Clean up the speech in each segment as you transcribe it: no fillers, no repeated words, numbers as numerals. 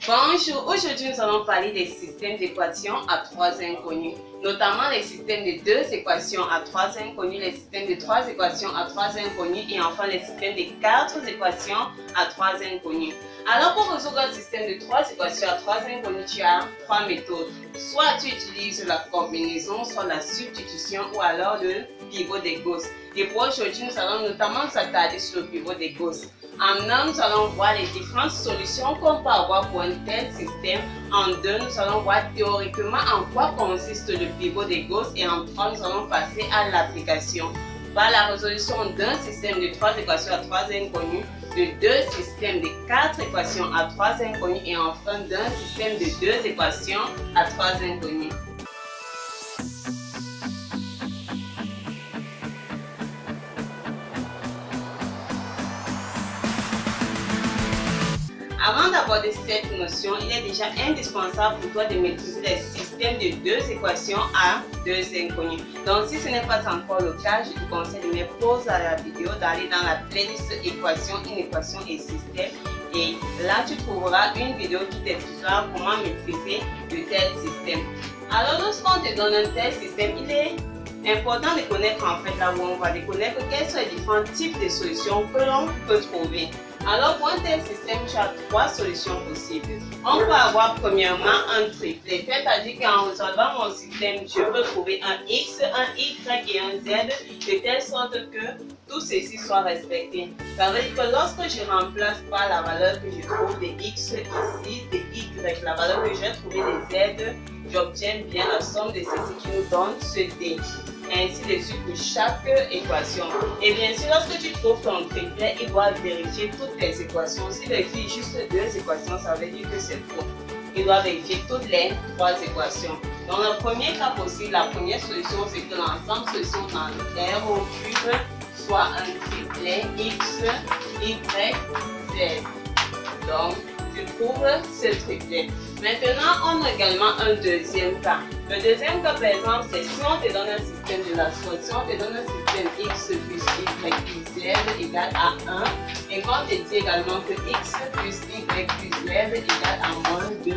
Bonjour, aujourd'hui nous allons parler des systèmes d'équations à trois inconnus, notamment les systèmes de deux équations à trois inconnus, les systèmes de trois équations à trois inconnus et enfin les systèmes de quatre équations à trois inconnus. Alors pour résoudre un système de trois équations à trois inconnus, tu as trois méthodes. Soit tu utilises la combinaison, soit la substitution ou alors le pivot de Gauss. Et pour aujourd'hui, nous allons notamment s'attarder sur le pivot de Gauss. En un, nous allons voir les différentes solutions qu'on peut avoir pour un tel système. En deux, nous allons voir théoriquement en quoi consiste le pivot de Gauss. Et en trois, nous allons passer à l'application. Par la résolution d'un système de trois équations à trois inconnus, de deux systèmes de quatre équations à trois inconnus et enfin d'un système de deux équations à trois inconnus. Avant d'aborder cette notion, il est déjà indispensable pour toi de maîtriser les systèmes de deux équations à deux inconnus. Donc si ce n'est pas encore le cas, je te conseille de mettre pause à la vidéo, d'aller dans la playlist équation, inéquation et système. Et là, tu trouveras une vidéo qui t'expliquera comment maîtriser de tels systèmes. Alors lorsqu'on te donne un tel système, il est important de connaître en fait là où on va, de connaître quels sont les différents types de solutions que l'on peut trouver. Alors pour un tel système, tu as trois solutions possibles. On peut avoir premièrement un triplet, c'est-à-dire qu'en résolvant mon système, je peux trouver un X, un Y et un Z de telle sorte que tout ceci soit respecté. Ça veut dire que lorsque je remplace par la valeur que je trouve de X ici, de Y, la valeur que j'ai trouvée de Z, j'obtiens bien la somme de ceci qui nous donne ce D. Ainsi de suite pour chaque équation. Et bien sûr, lorsque tu trouves ton triplet, il doit vérifier toutes les équations. S'il vérifie juste deux équations, ça veut dire que c'est faux. Il doit vérifier toutes les trois équations. Dans le premier cas possible, la première solution, c'est que l'ensemble solution dans R au cube soit un triplet X, Y, Z. Donc, tu trouves ce triplet. Maintenant, on a également un deuxième cas. Le deuxième cas, par exemple, c'est si on te donne un système de la sorte, si on te donne un système X plus Y plus Z égale à 1, et qu'on te dit également que X plus Y plus Z égale à moins 2,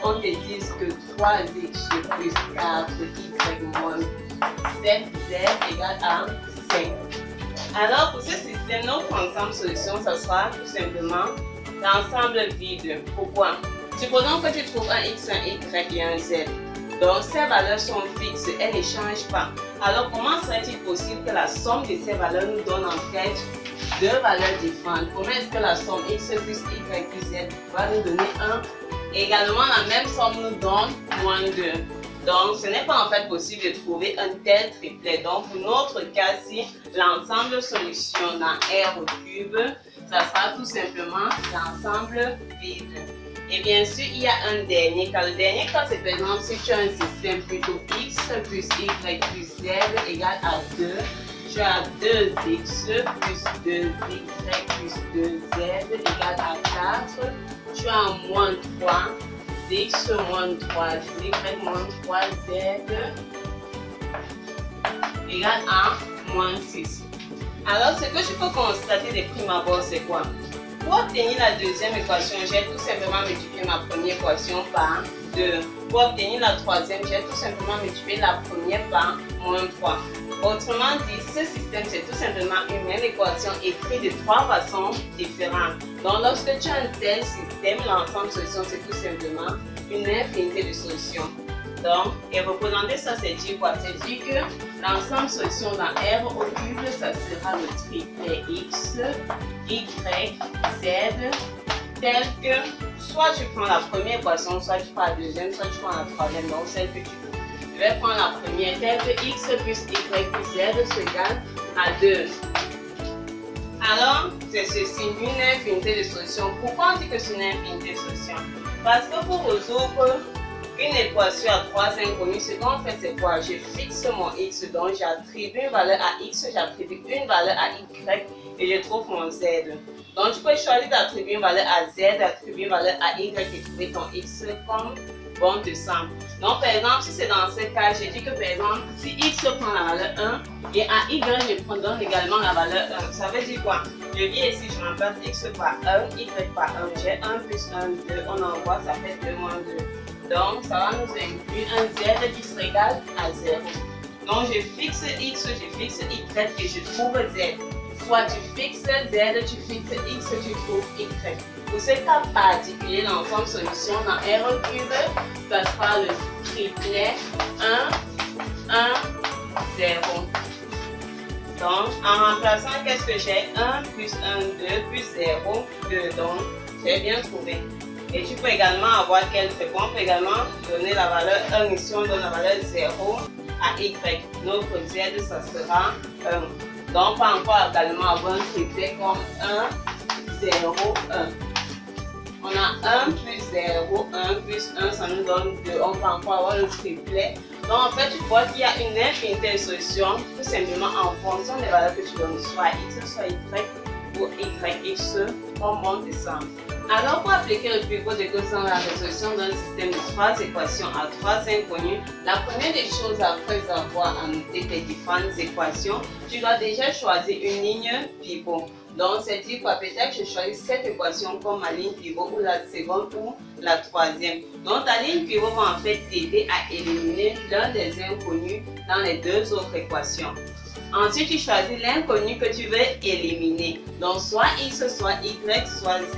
on te dit que 3X plus 4Y moins 7Z égale à 5. Alors, pour ce système, notre ensemble solution, ça sera tout simplement l'ensemble vide. Pourquoi? Supposons que tu trouves un X, un Y et un Z. Donc ces valeurs sont fixes, elles ne changent pas. Alors comment serait-il possible que la somme de ces valeurs nous donne en fait deux valeurs différentes? Comment est-ce que la somme X plus Y plus Z va nous donner 1? Également la même somme nous donne moins 2. Donc ce n'est pas en fait possible de trouver un tel triplet. Donc pour notre cas-ci, l'ensemble solution dans R au cube, ça sera tout simplement l'ensemble vide. Et bien sûr, il y a un dernier cas. Le dernier cas, c'est par exemple si tu as un système plutôt X plus Y plus Z égale à 2. Tu as 2X plus 2Y plus 2Z égale à 4. Tu as moins 3X moins 3Y moins 3Z égale à moins 6. Alors, ce que je peux constater de prime abord, c'est quoi? Pour obtenir la deuxième équation, j'ai tout simplement multiplié ma première équation par 2. Pour obtenir la troisième, j'ai tout simplement multiplié la première par moins 3. Autrement dit, ce système, c'est tout simplement une même équation écrite de trois façons différentes. Donc, lorsque tu as un tel système, l'ensemble solution, c'est tout simplement une infinité de solutions. Donc, et représenter ça, c'est dire quoi? C'est dire que l'ensemble solution dans R au cube, ça sera le triplet X, Y, Z, tel que soit tu prends la première équation, soit tu prends la deuxième, soit tu prends la troisième, donc celle que tu veux. Je vais prendre la première, telle que X plus Y plus Z c'est égal à 2. Alors, c'est ceci, une infinité de solutions. Pourquoi on dit que c'est une infinité de solutions? Parce que pour résoudre une équation à trois inconnus, ce qu'on fait, c'est quoi? Je fixe mon X, donc j'attribue une valeur à X, j'attribue une valeur à Y et je trouve mon Z. Donc tu peux choisir d'attribuer une valeur à Z, d'attribuer une valeur à Y et trouver ton X comme bon te semble. Donc, par exemple, si c'est dans ce cas, j'ai dit que par exemple, si x prend la valeur 1 et à y, je donne également la valeur 1. Ça veut dire quoi? Je viens ici, je remplace x par 1, y par 1. J'ai 1 plus 1, 2. On envoie, ça fait 2 moins 2. Donc, ça va nous inclure un z qui sera égal à 0. Donc, je fixe x, je fixe y et je trouve z. Soit tu fixes z, tu fixes x, tu trouves y. Pour ce cas particulier, l'ensemble solution dans R cube, ça sera le triplet 1, 1, 0. Donc, en remplaçant, qu'est-ce que j'ai? 1 plus 1, 2 plus 0, 2. Donc, j'ai bien trouvé. Et tu peux également avoir quelle fréquence? On peut également donner la valeur 1 ici, on donne la valeur 0 à y. Notre z, ça sera 1. Donc, on peut encore également avoir un triplet comme 1, 0, 1. On a 1 plus 0, 1 plus 1, ça nous donne 2. On peut encore avoir le triplet. Donc, en fait, tu vois qu'il y a une infinité de solutions, tout simplement en fonction des valeurs que tu donnes, soit x, soit y, ou yx, on monte ensemble. Alors, pour appliquer le pivot de Gauss dans la résolution d'un système de 3 équations à 3 inconnues, la première des choses après avoir annoté tes différentes équations, tu dois déjà choisir une ligne pivot. Donc, c'est dire quoi? Peut-être que je choisis cette équation comme ma ligne pivot ou la seconde ou la troisième. Donc, ta ligne pivot va en fait t'aider à éliminer l'un des inconnus dans les deux autres équations. Ensuite, tu choisis l'inconnu que tu veux éliminer. Donc, soit x, soit y, soit z.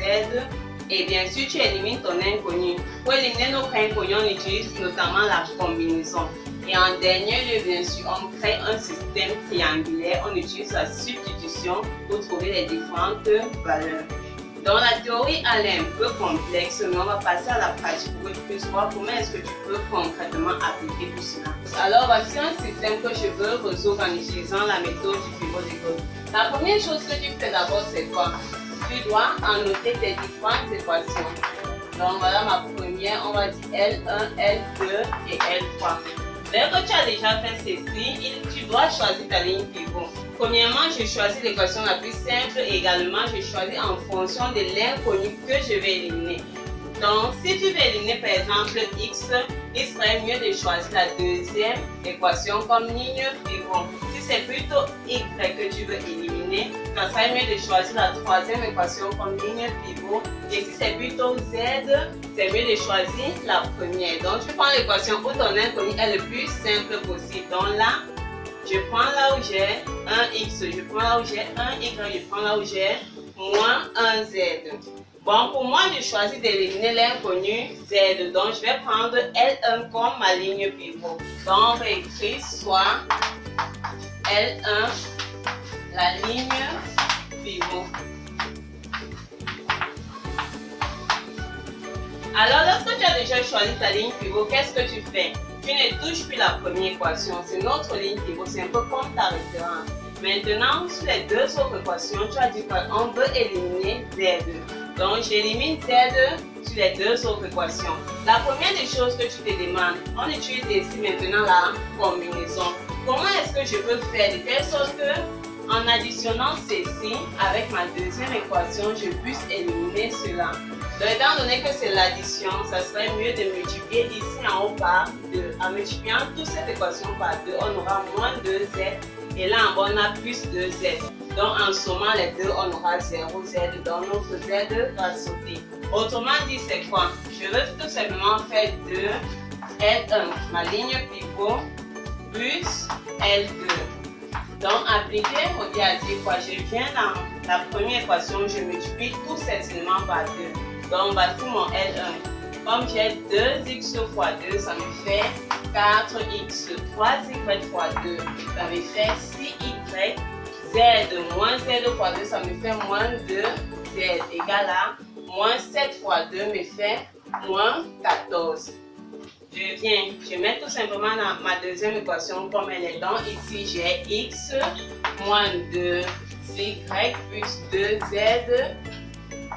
Et bien sûr, tu élimines ton inconnu. Pour éliminer notre inconnu, on utilise notamment la combinaison. Et en dernier lieu, bien sûr, on crée un système triangulaire. On utilise la substitution pour trouver les différentes valeurs. Donc, la théorie, elle est un peu complexe, mais on va passer à la pratique pour que tu puisses voir comment est-ce que tu peux concrètement appliquer tout cela. Alors, voici un système que je veux résoudre en utilisant la méthode du pivot de Gauss. La première chose que tu fais d'abord, c'est quoi? Tu dois annoter tes différentes équations. Donc, voilà ma première, on va dire L1, L2 et L3. Dès que tu as déjà fait ceci, tu dois choisir ta ligne pivot. Premièrement, je choisis l'équation la plus simple et également je choisis en fonction de l'inconnu que je vais éliminer. Donc, si tu veux éliminer par exemple x, il serait mieux de choisir la deuxième équation comme ligne pivot. Si c'est plutôt y que tu veux éliminer, ça serait mieux de choisir la troisième équation comme ligne pivot. Et si c'est plutôt z, c'est mieux de choisir la première. Donc, tu prends l'équation où ton inconnu est le plus simple possible. Donc là, je prends là où j'ai un x, je prends là où j'ai un y, je prends là où j'ai moins un z. Bon, pour moi, je choisis d'éliminer l'inconnu z. Donc, je vais prendre L1 comme ma ligne pivot. Donc, on va écrire soit L1, la ligne pivot. Alors, lorsque tu as déjà choisi ta ligne pivot, qu'est-ce que tu fais? Tu ne touches plus la première équation, c'est notre ligne pivot, c'est un peu comme ta référence. Maintenant, sur les deux autres équations, tu as dit qu'on veut éliminer z. Donc, j'élimine z sur les deux autres équations. La première des choses que tu te demandes, on utilise ici maintenant la combinaison. Comment est-ce que je peux faire de telle sorte que, en additionnant ceci avec ma deuxième équation, je puisse éliminer cela? Donc, étant donné que c'est l'addition, ça serait mieux de multiplier ici en haut par 2. En multipliant toute cette équation par 2, on aura moins 2z. Et là en bas, on a plus 2z. Donc, en sommant les deux, on aura 0z. Donc, notre z va sauter. Autrement dit, c'est quoi? Je veux tout simplement faire 2 L1, ma ligne pivot, plus L2. Donc, appliquer, on dit à dire quoi? Je viens dans la première équation, je multiplie tout cet élément par 2. Donc, voici mon L1. Comme j'ai 2x fois 2, ça me fait 4x. 3y fois 2, ça me fait 6y. Z moins z fois 2, ça me fait moins 2z égale à moins 7 fois 2 me fait moins 14. Je mets tout simplement dans ma deuxième équation comme elle est. Donc ici j'ai x moins 2y plus 2z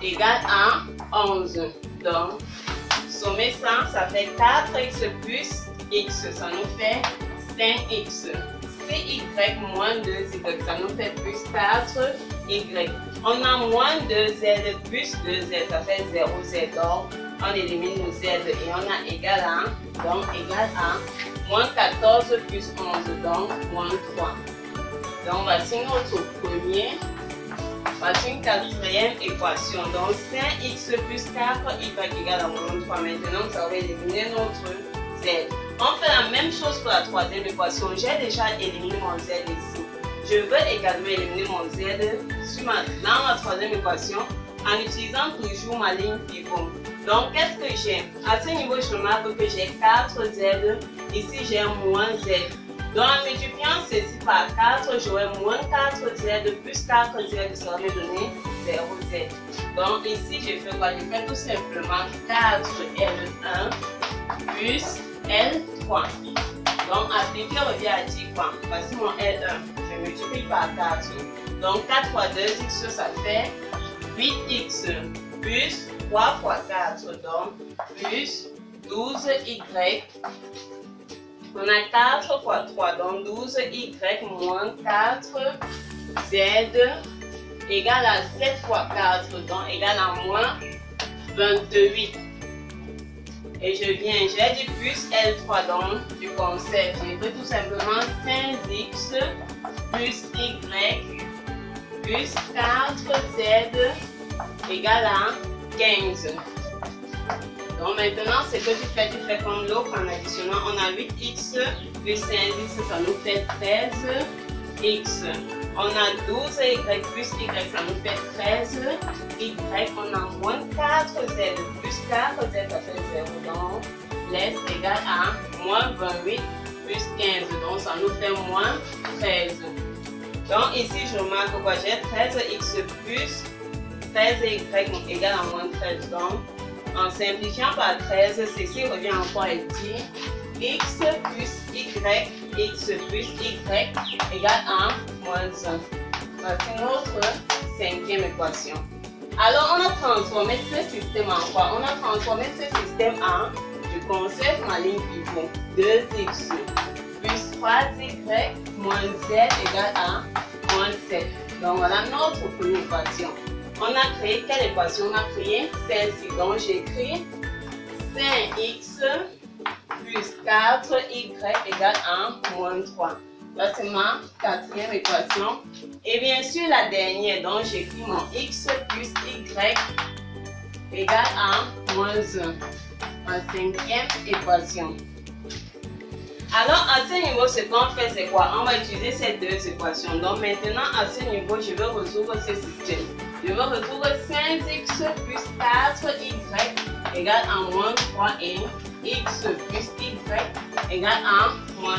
égale à 11. Donc sommer ça fait 4x plus x, ça nous fait 5x. Y moins 2y, ça nous fait plus 4y. On a moins 2z plus 2z, ça fait 0z. Donc On élimine nos z et on a égal à, donc égal à moins 14 plus 11, donc moins 3. Donc voici notre premier. Voici une quatrième équation. Donc 5x plus 4y égale à moins 3. Maintenant, ça va éliminer notre z. On fait la même chose pour la troisième équation. J'ai déjà éliminé mon z ici. Je veux également éliminer mon z dans ma troisième équation en utilisant toujours ma ligne pivot. Donc, qu'est-ce que j'ai? À ce niveau, je remarque que j'ai 4z. Ici, j'ai moins z. Donc, en multipliant ceci par 4, j'aurai moins 4z plus 4z, ça va me donner 0z. Donc, ici, je fais quoi? Je fais tout simplement 4L1 plus L3. Donc, appliquer revient à dire quoi? Voici mon L1. Je multiplie par 4. Donc, 4 fois 2x, ça fait 8x plus 3 fois 4. Donc, plus 12y. On a 4 fois 3, donc 12y moins 4z égale à 7 fois 4, donc égale à moins 28. Et je viens, j'ai dit plus L3, donc je conserve. Je peux tout simplement 5x plus y plus 4z égale à 15. Donc maintenant, ce que tu fais comme l'autre en additionnant. On a 8x plus 5x, ça nous fait 13x. On a 12y plus y, ça nous fait 13y. On a moins 4z plus 4z, ça fait 0. Donc, laisse égal à moins 28 plus 15. Donc, ça nous fait moins 13. Donc, ici, je remarque que j'ai 13x plus 13y égale à moins 13. Donc, en simplifiant par 13, ceci revient encore à dire x plus y, x plus y égale à moins 1. Voici notre cinquième équation. Alors, on a transformé ce système en quoi? On a transformé ce système en, je conserve ma ligne pivot, 2x plus 3y moins z égale à moins 7. Donc, voilà notre première équation. On a créé quelle équation? On a créé celle-ci. Donc, j'écris 5x plus 4y égale à moins 3. Là, c'est ma quatrième équation. Et bien sûr, la dernière. Donc, j'écris mon x plus y égale à moins 1. Ma cinquième équation. Alors, à ce niveau, ce qu'on fait, c'est quoi? On va utiliser ces deux équations. Donc, maintenant, à ce niveau, je vais résoudre ce système. Je vais résoudre 5x plus 4y égale à moins 3 et x plus y égale à moins 1.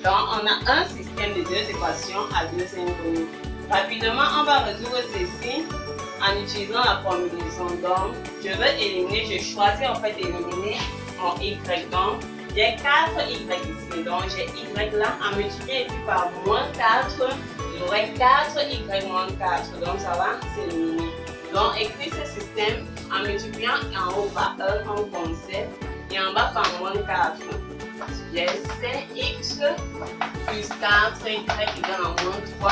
Donc, on a un système de deux équations à deux inconnues. Rapidement, on va résoudre ceci en utilisant la formulaison. Donc, je vais éliminer, je choisis en fait d'éliminer mon y. Donc, j'ai 4y ici. Donc, j'ai y là en multipliant ici par moins 4. J'aurai 4y moins 4, donc ça va s'éliminer. Donc, écris ce système en multipliant en haut par 1 comme concept et en bas par moins 4. J'ai 5x plus 4y égale à moins 3.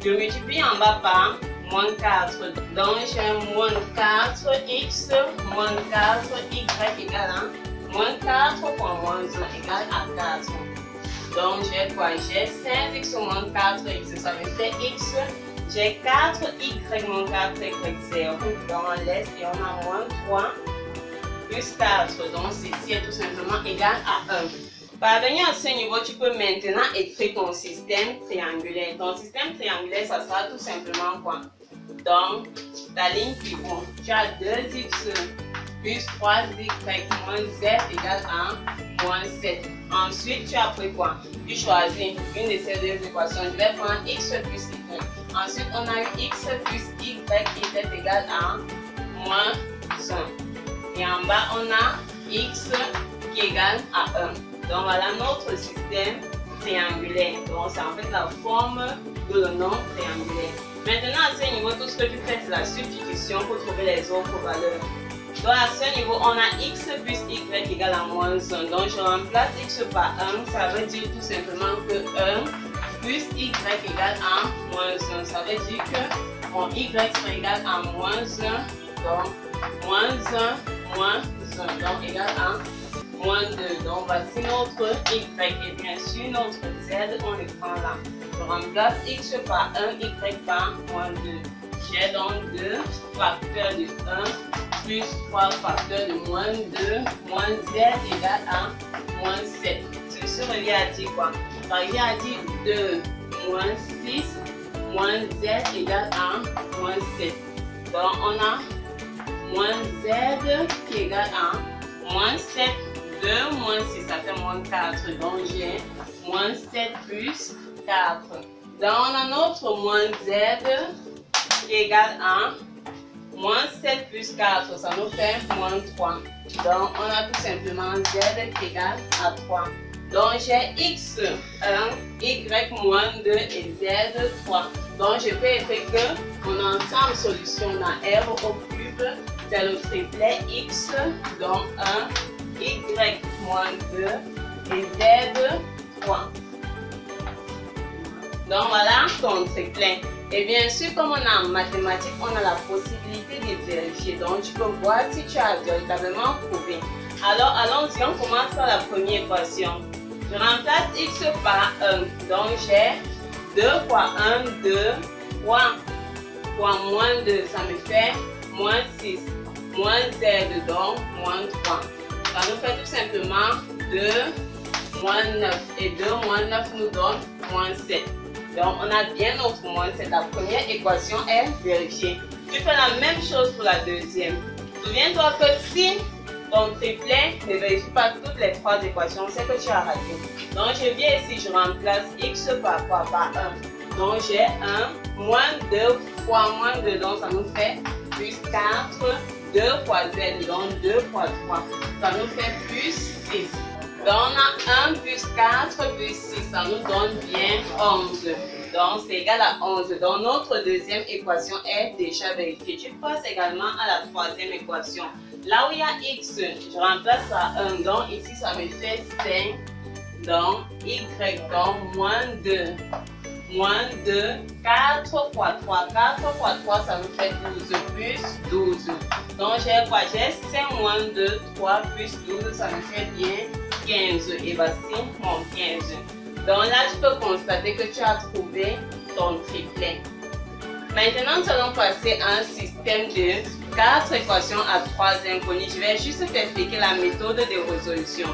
Je multiplie en bas par moins 4. Donc, j'ai moins 4x moins 4y égale à moins 4 fois moins 1 égale à 4. Donc, j'ai quoi? J'ai 5x moins 4x, ça me fait x. J'ai 4y moins 4y, 0. Donc, on laisse et on a moins 3 plus 4. Donc, ceci est tout simplement égal à 1. Parvenir à ce niveau, tu peux maintenant écrire ton système triangulaire. Ton système triangulaire, ça sera tout simplement quoi? Donc, la ligne pivot, tu as 2x plus 3y moins z égale à moins 7. Ensuite, tu as pris quoi? Tu choisis une de ces deux équations. Je vais prendre x plus y. Ensuite, on a eu x plus y et z égale à moins 1. Et en bas, on a x qui égale à 1. Donc, voilà notre système triangulaire. Donc, c'est en fait la forme de le nom triangulaire. Maintenant, à ce niveau, tout ce que tu fais, c'est la substitution pour trouver les autres valeurs. Donc, à ce niveau, on a x plus y égale à moins 1. Donc, je remplace x par 1. Ça veut dire tout simplement que 1 plus y égale à moins 1. Ça veut dire que mon y sera égal à moins 1. Donc, moins 1 moins 1, donc égal à moins 2. Donc voici notre y, et bien sûr notre z, on le prend là. Je remplace x par 1, y par moins 2. J'ai donc 2 facteurs de 1 plus 3 facteurs de moins 2, moins z égale à moins 7. Ceci revient à dire quoi? Ça revient à dire 2 moins 6 moins z égale à moins 7. Donc on a moins z qui est égal à moins 7, 2 moins 6, ça fait moins 4. Donc j'ai moins 7 plus 4. Donc on a notre moins z qui est égal à moins 7 plus 4, ça nous fait moins 3. Donc on a tout simplement z qui est égal à 3. Donc j'ai x 1, y moins 2 et z 3. Donc je peux écrire que mon ensemble solution à r au cube, c'est le triplet x, donc 1, y moins 2 et z 3. Donc voilà ton triplet. Et bien sûr, comme on a en mathématiques, on a la possibilité de vérifier. Donc tu peux voir si tu as véritablement trouvé. Alors allons-y, on commence par la première équation. Je remplace x par 1. Donc j'ai 2 fois 1, 2, 3 fois moins 2, ça me fait moins 6. Moins z, donc moins 3. Ça nous fait tout simplement 2 moins 9. Et 2 moins 9 nous donne moins 7. Donc on a bien notre moins 7. La première équation est vérifiée. Tu fais la même chose pour la deuxième. Souviens-toi que si ton triplet ne vérifie pas toutes les 3 équations, c'est que tu as raté. Donc je viens ici, je remplace x par quoi? Par 1. Donc j'ai 1 moins 2 fois moins 2, donc ça nous fait plus 4. 2 fois z, donc 2 fois 3. Ça nous fait plus 6. Donc on a 1 plus 4 plus 6, ça nous donne bien 11. Donc c'est égal à 11. Donc notre deuxième équation est déjà vérifiée. Tu passes également à la troisième équation. Là où il y a x, je remplace par 1. Donc ici ça me fait 5. Donc y, donc moins 2. Moins 2, 4 fois 3. 4 fois 3, ça nous fait 12 plus 12. Donc j'ai quoi? J'ai 5 moins 2, 3 plus 12, ça me fait bien 15. Et voici mon 15. Donc là, tu peux constater que tu as trouvé ton triplet. Maintenant, nous allons passer à un système de 4 équations à 3 inconnus. Je vais juste t'expliquer la méthode de résolution.